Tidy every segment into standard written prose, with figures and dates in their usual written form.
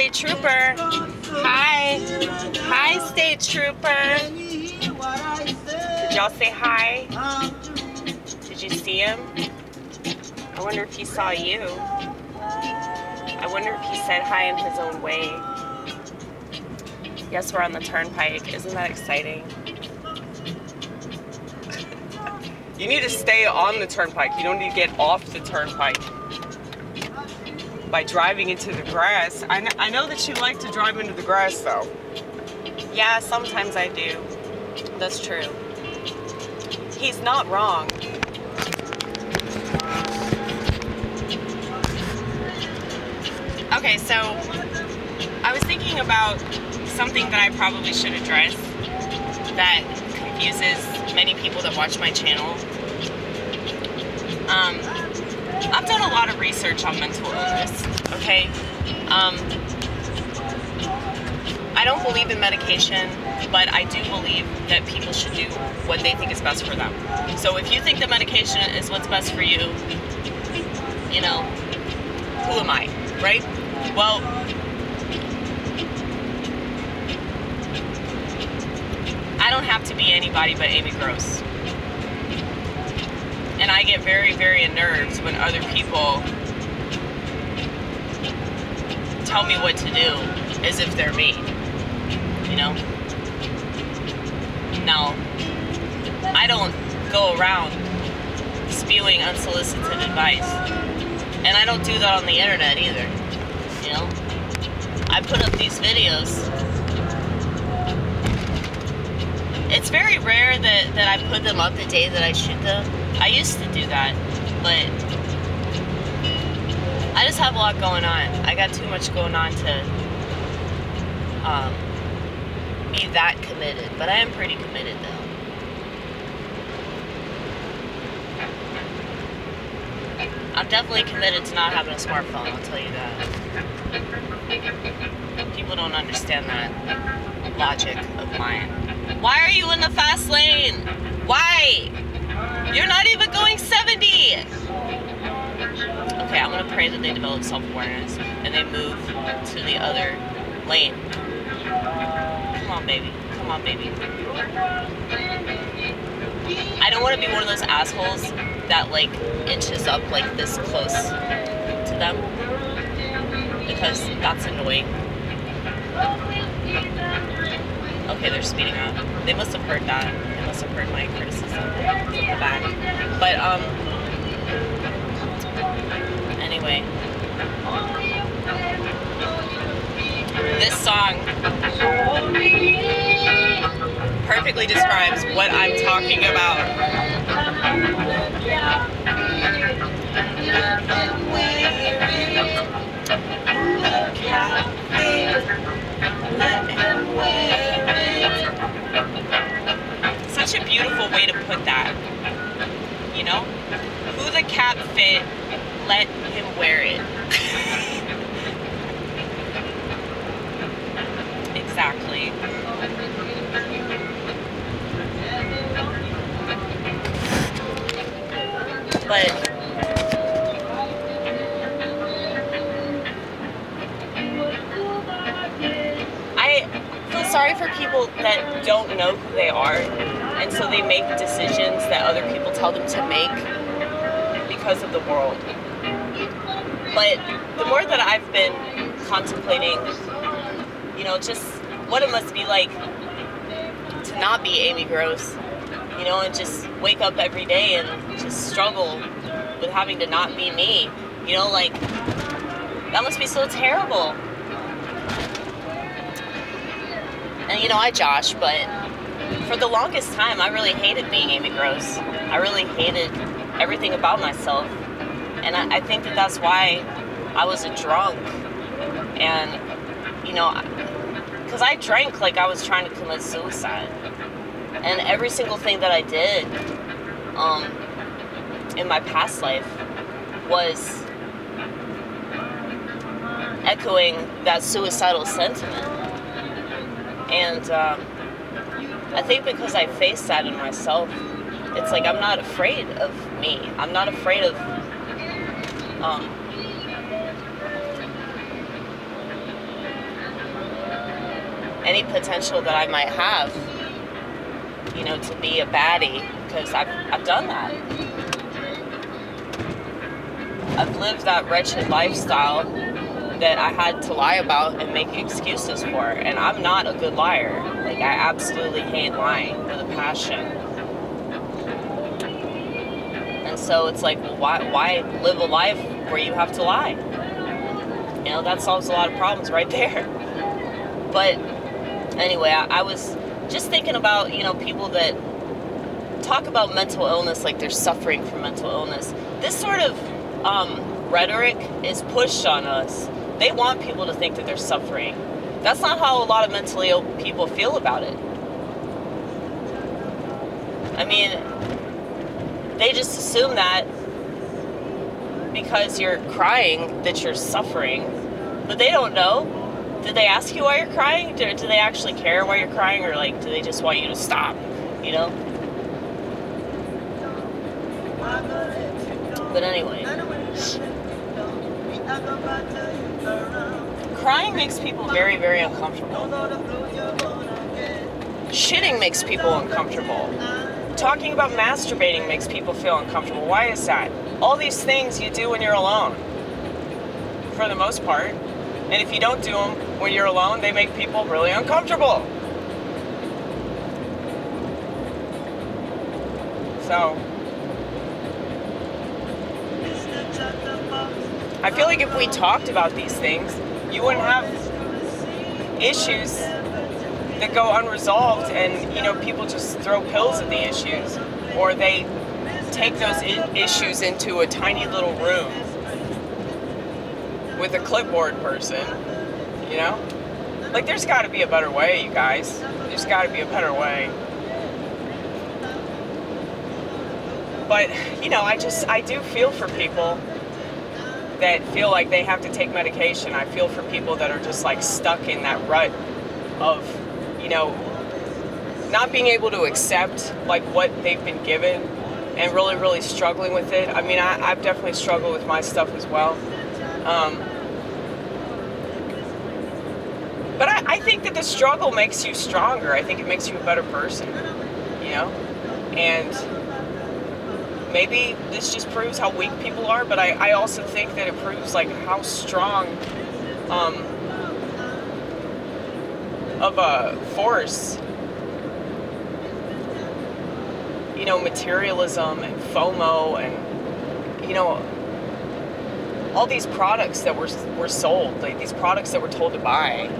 State Trooper. Hi. Hi, State Trooper. Did y'all say hi? Did you see him? I wonder if he saw you. I wonder if he said hi in his own way. Yes, we're on the turnpike. Isn't that exciting? You need to stay on the turnpike. You don't need to get off the turnpike by driving into the grass. I know that you like to drive into the grass, though. Yeah, sometimes I do. That's true. He's not wrong. Okay, so I was thinking about something that I probably should address that confuses many people that watch my channel. I've done a lot of research on mental illness, okay? I don't believe in medication, but I do believe that people should do what they think is best for them. So if you think that medication is what's best for you, you know, who am I, right? Well, I don't have to be anybody but Amy Gross. And I get very, very unnerved when other people tell me what to do as if they're me, you know? Now, I don't go around spewing unsolicited advice. And I don't do that on the internet either, you know? I put up these videos. It's very rare that I put them up the day that I shoot them. I used to do that, but I just have a lot going on. I got too much going on to be that committed, but I am pretty committed though. I'm definitely committed to not having a smartphone, I'll tell you that. People don't understand that logic of mine. Why are you in the fast lane? Why? You're not even going 70! Okay, I'm gonna pray that they develop self-awareness and they move to the other lane. Come on, baby. Come on, baby. I don't want to be one of those assholes that, like, inches up, like, this close to them. Because that's annoying. Okay, they're speeding up. They must have heard that. They must have heard my criticism from the back. But, anyway. This song perfectly describes what I'm talking about. Such a beautiful way to put that, you know? Who the cap fit, let him wear it. Exactly. But I feel sorry for people that don't know who they are, and so they make decisions that other people tell them to make because of the world. But the more that I've been contemplating, you know, just what it must be like to not be Amy Gross, you know, and just wake up every day and just struggle with having to not be me, you know, like, that must be so terrible. And, you know, I josh, but for the longest time, I really hated being Amy Gross. I really hated everything about myself. And I think that that's why I was a drunk. And, you know, because I drank like I was trying to commit suicide. And every single thing that I did in my past life was echoing that suicidal sentiment. And I think because I faced that in myself, it's like I'm not afraid of me. I'm not afraid of any potential that I might have, you know, to be a baddie, because I've done that. I've lived that wretched lifestyle that I had to lie about and make excuses for, and I'm not a good liar. Like, I absolutely hate lying with a passion. And so it's like, well, why live a life where you have to lie? You know, that solves a lot of problems right there. But anyway, I was just thinking about, you know, people that talk about mental illness like they're suffering from mental illness. This sort of rhetoric is pushed on us. They want people to think that they're suffering. That's not how a lot of mentally ill people feel about it. I mean, they just assume that because you're crying that you're suffering, but they don't know. Did they ask you why you're crying? Do they actually care why you're crying, or like, do they just want you to stop, you know? But anyway, crying makes people very, very uncomfortable. Shitting makes people uncomfortable. Talking about masturbating makes people feel uncomfortable. Why is that? All these things you do when you're alone, for the most part. And if you don't do them when you're alone, they make people really uncomfortable. So, I feel like if we talked about these things, you wouldn't have issues that go unresolved, and, you know, people just throw pills at the issues, or they take those issues into a tiny little room with a clipboard person, you know? Like, there's got to be a better way, you guys. There's got to be a better way. But, you know, I do feel for people that feel like they have to take medication. I feel for people that are just, like, stuck in that rut of, you know, not being able to accept, like, what they've been given and really, really struggling with it. I mean, I've definitely struggled with my stuff as well. But I think that the struggle makes you stronger. I think it makes you a better person, you know? And maybe this just proves how weak people are, but I also think that it proves, like, how strong of a force, you know, materialism and FOMO and, you know, all these products that we're sold, like these products that we're told to buy,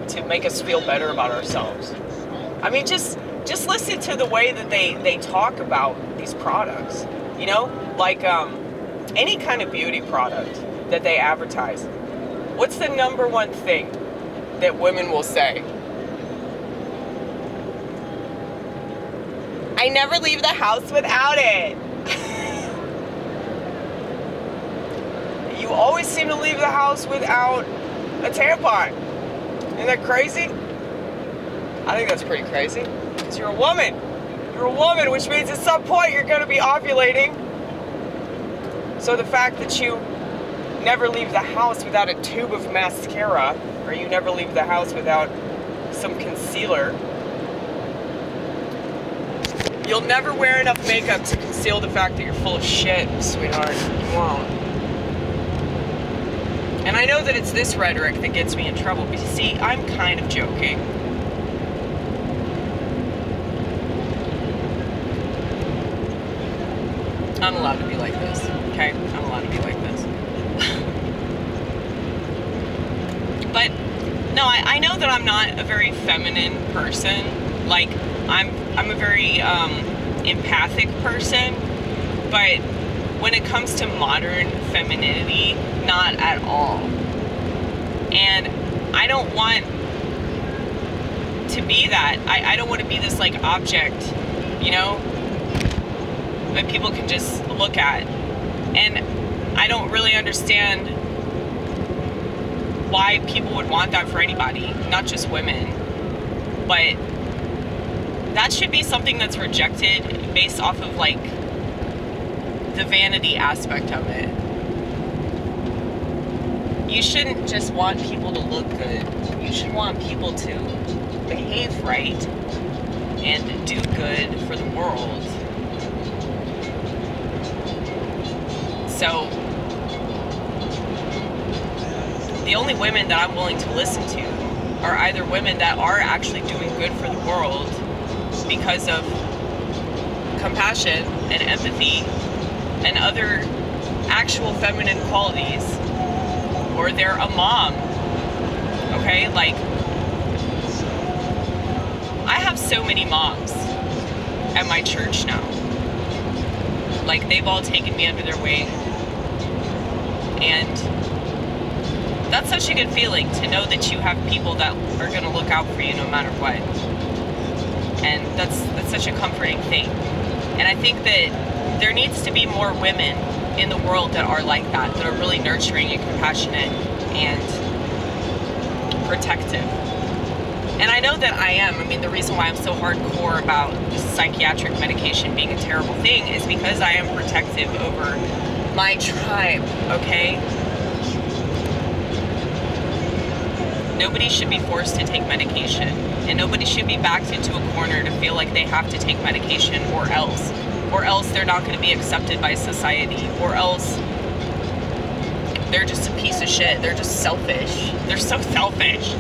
to make us feel better about ourselves. I mean, just listen to the way that they talk about these products, you know, like any kind of beauty product that they advertise. What's the number one thing that women will say? I never leave the house without it. You always seem to leave the house without a tampon. Isn't that crazy? I think that's pretty crazy. Because you're a woman. You're a woman, which means at some point you're going to be ovulating. So the fact that you never leave the house without a tube of mascara, or you never leave the house without some concealer, you'll never wear enough makeup to conceal the fact that you're full of shit, sweetheart. You won't. And I know that it's this rhetoric that gets me in trouble, but you see, I'm kind of joking. I'm allowed to be like this, okay? I'm allowed to be like this. But, no, I know that I'm not a very feminine person. Like, I'm a very empathic person, but when it comes to modern femininity, not at all. And I don't want to be that. I don't want to be this, like, object, you know, that people can just look at. And I don't really understand why people would want that for anybody, not just women. But that should be something that's rejected based off of, like, the vanity aspect of it. you shouldn't just want people to look good. You should want people to behave right and do good for the world. So, the only women that I'm willing to listen to are either women that are actually doing good for the world because of compassion and empathy and other actual feminine qualities, or they're a mom. Okay, like, I have so many moms at my church now. Like, they've all taken me under their wing, and that's such a good feeling to know that you have people that are going to look out for you no matter what. And that's such a comforting thing. And I think that there needs to be more women in the world that are like that are really nurturing and compassionate and protective. And I know that I am. I mean, the reason why I'm so hardcore about psychiatric medication being a terrible thing is because I am protective over my tribe, okay? Nobody should be forced to take medication, and nobody should be backed into a corner to feel like they have to take medication or else they're not going to be accepted by society, or else they're just a piece of shit. They're just selfish. They're so selfish.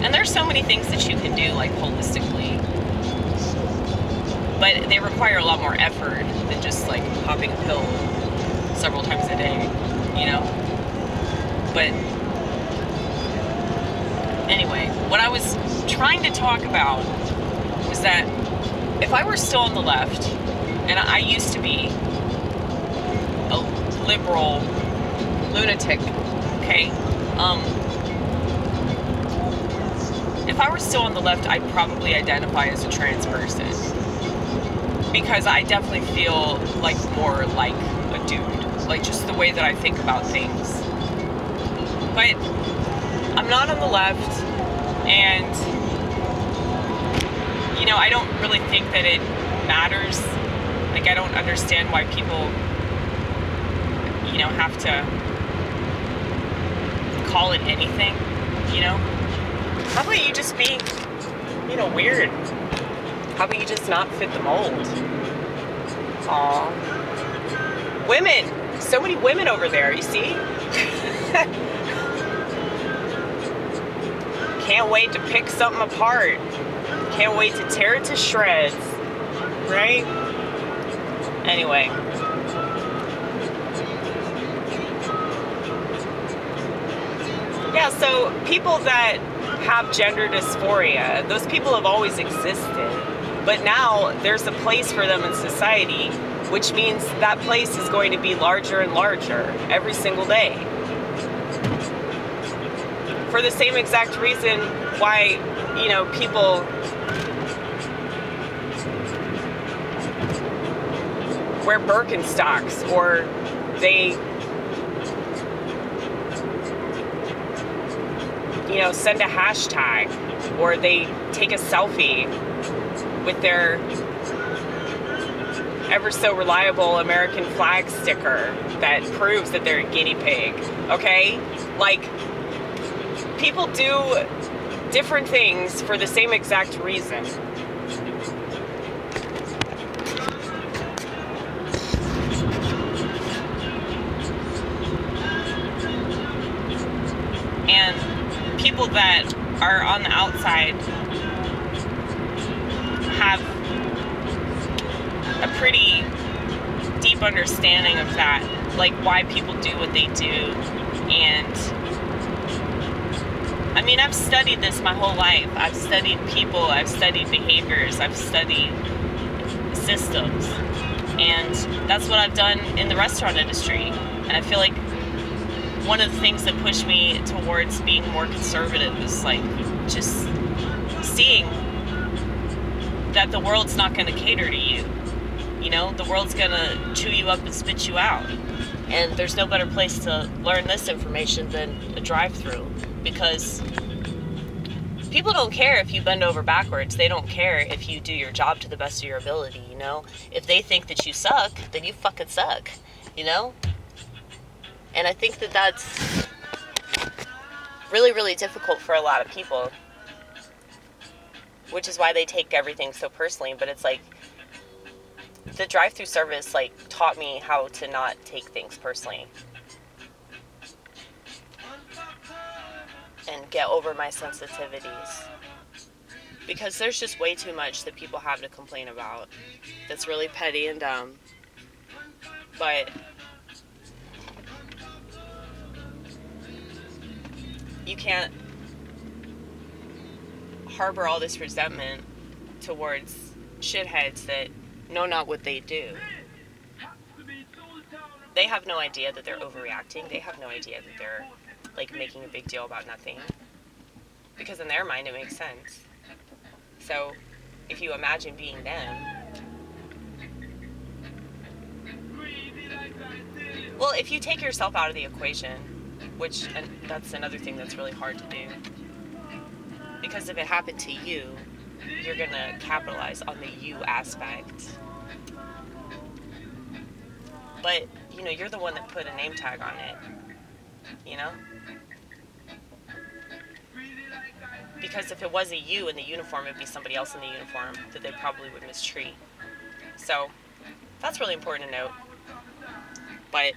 And there's so many things that you can do, like, holistically. But they require a lot more effort than just, like, popping a pill several times a day, you know? But anyway, what I was trying to talk about was that if I were still on the left, and I used to be a liberal lunatic, okay? If I were still on the left, I'd probably identify as a trans person. Because I definitely feel like more like a dude. Like, just the way that I think about things. But I'm not on the left, and, you know, I don't really think that it matters. Like, I don't understand why people, you know, have to call it anything, you know? How about you just be, you know, weird? How about you just not fit the mold? Aw. Women! So many women over there, you see? Can't wait to pick something apart. Can't wait to tear it to shreds. Right? Anyway. Yeah, so people that have gender dysphoria, those people have always existed. But now there's a place for them in society, which means that place is going to be larger and larger every single day. For the same exact reason why, you know, people wear Birkenstocks, or they, you know, send a hashtag, or they take a selfie with their ever so reliable American flag sticker that proves that they're a guinea pig, okay? Like, people do different things for the same exact reason. And people that are on the outside have a pretty deep understanding of that, like why people do what they do. And I mean, I've studied this my whole life. I've studied people, I've studied behaviors, I've studied systems, and that's what I've done in the restaurant industry. And I feel like one of the things that pushed me towards being more conservative is like just seeing that the world's not going to cater to you. You know, the world's going to chew you up and spit you out. And there's no better place to learn this information than a drive-through, because People don't care if you bend over backwards. They don't care if you do your job to the best of your ability, you know? If they think that you suck, then you fucking suck, you know? And I think that that's really, really difficult for a lot of people, which is why they take everything so personally. But it's like, the drive-through service, like, taught me how to not take things personally and get over my sensitivities, because there's just way too much that people have to complain about that's really petty and dumb. But you can't harbor all this resentment towards shitheads that know not what they do. They have no idea that they're overreacting. They have no idea that they're, like, making a big deal about nothing, because in their mind it makes sense. So if you imagine being them, well, if you take yourself out of the equation, which, and that's another thing that's really hard to do, because if it happened to you, you're gonna capitalize on the you aspect. But, you know, you're the one that put a name tag on it, you know? Because if it wasn't you in the uniform, it'd be somebody else in the uniform that they probably would mistreat. So, that's really important to note. But,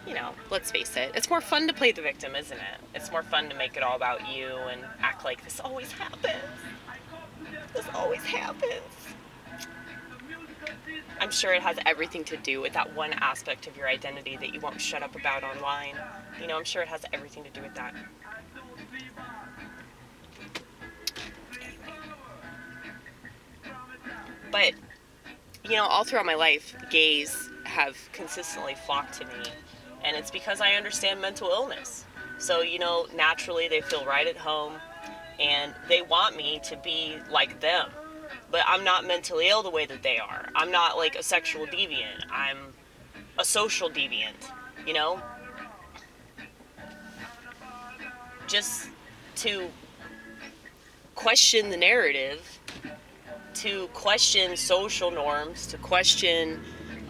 you know, let's face it, it's more fun to play the victim, isn't it? It's more fun to make it all about you and act like this always happens. This always happens. I'm sure it has everything to do with that one aspect of your identity that you won't shut up about online. You know, I'm sure it has everything to do with that. But, you know, all throughout my life, gays have consistently flocked to me. And it's because I understand mental illness. So, you know, naturally they feel right at home and they want me to be like them. But I'm not mentally ill the way that they are. I'm not like a sexual deviant. I'm a social deviant, you know? Just to question the narrative, to question social norms, to question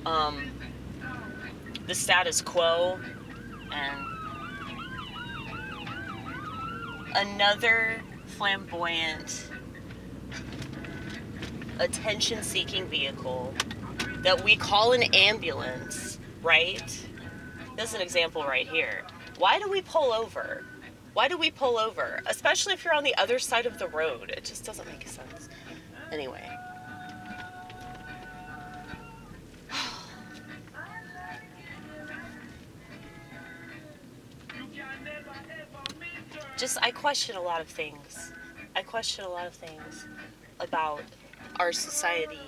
the status quo, and another flamboyant, attention-seeking vehicle that we call an ambulance, right? This is an example right here. Why do we pull over? Why do we pull over? Especially if you're on the other side of the road. It just doesn't make sense. Anyway. I question a lot of things. I question a lot of things about our society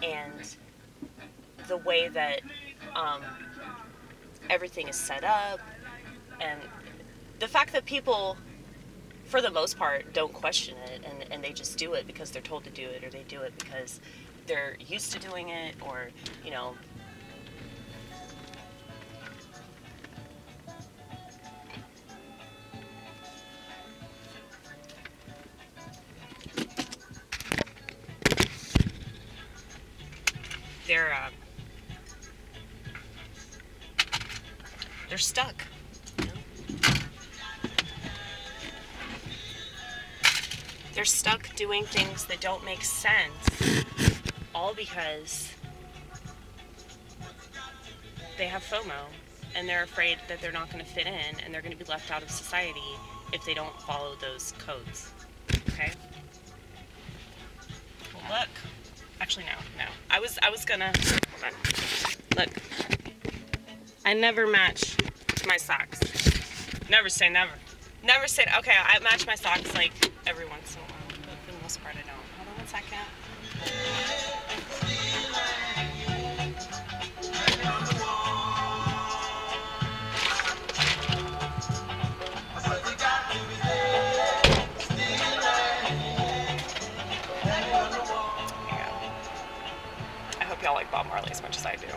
and the way that everything is set up, and the fact that people, for the most part, don't question it, and they just do it because they're told to do it, or they do it because they're used to doing it, or, you know, they're stuck. You know? They're stuck doing things that don't make sense, all because they have FOMO, and they're afraid that they're not going to fit in, and they're going to be left out of society if they don't follow those codes. Okay? Well, look. Actually, no. I was gonna... Hold on. Look. I never match my socks. Never say never. Never say... Okay, I match my socks, like, every once in a while. But for the most part, I don't. Hold on one second. Y'all like Bob Marley as much as I do.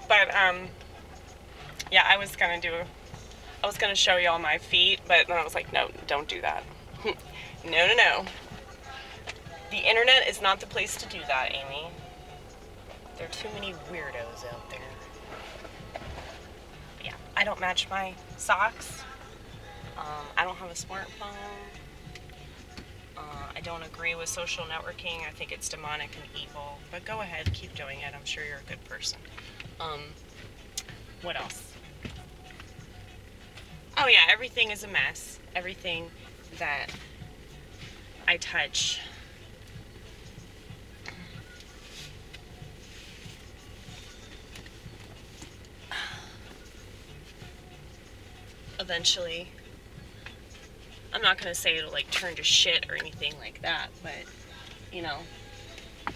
But, yeah, I was gonna do I was going to show y'all my feet, but then I was like, no, don't do that. No. The internet is not the place to do that, Amy. There are too many weirdos out there. But yeah, I don't match my socks. I don't have a smartphone. I don't agree with social networking. I think it's demonic and evil. But go ahead, keep doing it. I'm sure you're a good person. What else? Oh yeah, everything is a mess. Everything that I touch eventually, I'm not gonna say it'll like turn to shit or anything like that, but you know, I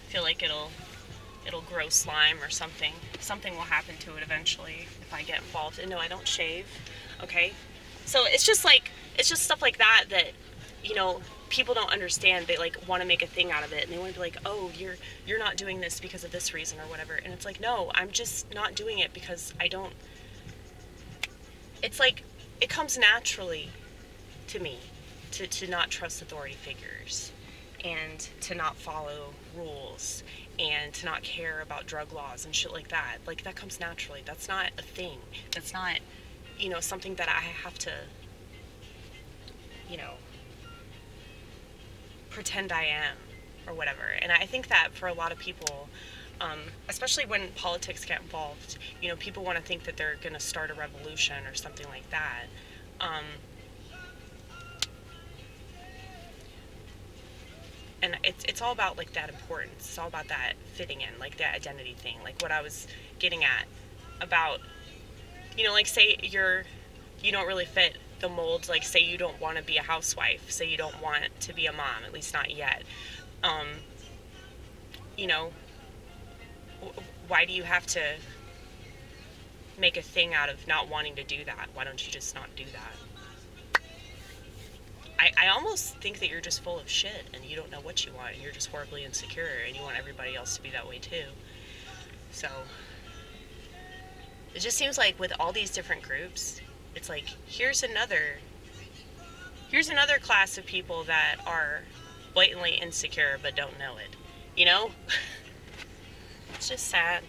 feel like it'll grow slime or something. Something will happen to it eventually if I get involved. And no, I don't shave. Okay, so it's just stuff like that you know, people don't understand. They like want to make a thing out of it, and they want to be like, oh, you're not doing this because of this reason or whatever. And it's like, no, I'm just not doing it because I don't. It's like it comes naturally to me to not trust authority figures and to not follow rules and to not care about drug laws and shit like that. Like, that comes naturally. That's not a thing. That's not, you know, something that I have to, you know, pretend I am or whatever. And I think that for a lot of people, especially when politics get involved, you know, people want to think that they're going to start a revolution or something like that. And it's all about like that importance. It's all about that fitting in, like that identity thing, like what I was getting at about, you know, like say you don't really fit the mold. Like say you don't want to be a housewife, say you don't want to be a mom, at least not yet. You know, why do you have to make a thing out of not wanting to do that? Why don't you just not do that? I almost think that you're just full of shit and you don't know what you want and you're just horribly insecure and you want everybody else to be that way too. So it just seems like with all these different groups, it's like here's another class of people that are blatantly insecure but don't know it. You know? It's just sad.